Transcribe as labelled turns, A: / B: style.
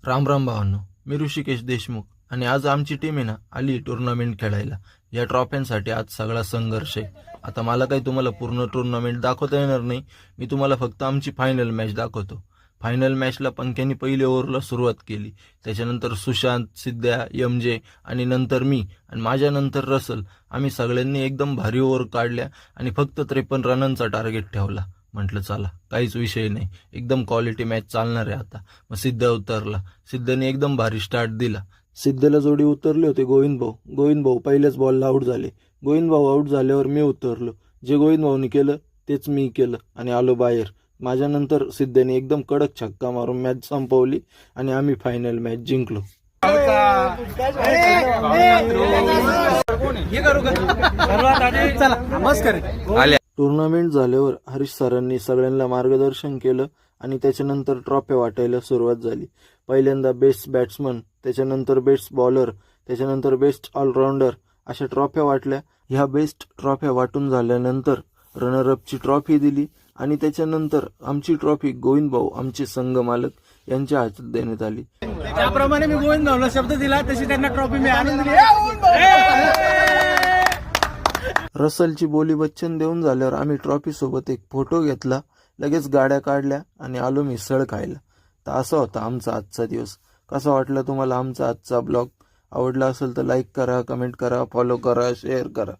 A: राम राम भावांनो, मी ऋषिकेश देशमुख आणि आज आमची टीम आहे ना आली टुर्नामेंट खेळायला. या ट्रॉफ्यांसाठी आज सगळा संघर्ष आहे. आता मला काही तुम्हाला पूर्ण टुर्नामेंट दाखवता येणार नाही, मी तुम्हाला फक्त आमची फायनल मॅच दाखवतो. फायनल मॅचला पंख्यानी पहिली ओव्हरला सुरुवात केली, त्याच्यानंतर सुशांत, सिद्ध्या, एमजे आणि नंतर मी आणि माझ्यानंतर रसल, आम्ही सगळ्यांनी एकदम भारी ओव्हर काढल्या आणि फक्त 53 रनांचा टार्गेट ठेवला. म्हटलं चला काहीच विषय नाही, एकदम क्वालिटी मॅच चालणार आहे आता. मग सिद्ध उतरला, सिद्धने एकदम भारी स्टार्ट दिला. सिद्धला जोडी उतरले होते गोविंद भाऊ पहिल्याच बॉलला आऊट झाले. गोविंद भाऊ आऊट झाल्यावर मी उतरलो, जे गोविंद भाऊनी केलं तेच मी केलं आणि आलो बाहेर. माझ्यानंतर सिद्धने एकदम कडक छक्का मारून मॅच संपवली आणि आम्ही फायनल मॅच जिंकलो. टुर्नामेंट झाल्यावर हरीश सरांनी सगळ्यांना मार्गदर्शन केलं आणि त्याच्यानंतर ट्रॉफ्या वाटायला सुरुवात झाली. पहिल्यांदा बेस्ट बॅट्समन, त्याच्यानंतर बेस्ट बॉलर, त्याच्यानंतर बेस्ट ऑलराऊंडर अशा ट्रॉफ्या वाटल्या. ह्या बेस्ट ट्रॉफ्या वाटून झाल्यानंतर रनरअपची ट्रॉफी दिली आणि त्याच्यानंतर आमची ट्रॉफी गोविंद भाऊ, आमचे संघ मालक यांच्या हातात देण्यात आली.
B: त्याप्रमाणे मी गोविंद भाऊला शब्द दिला तशी त्यांना ट्रॉफी मी आणून दिली.
A: रसलची बोली बच्चन देऊन झाल्यावर आम्ही ट्रॉफी सोबत एक फोटो घेतला, लगेच गाड्या काढल्या आणि आलो मिसळ खायला. तर असा होता आमचा आजचा दिवस. कसा वाटला तुम्हाला आमचा आजचा ब्लॉग? आवडला असेल तर लाईक करा, कमेंट करा, फॉलो करा, शेअर करा.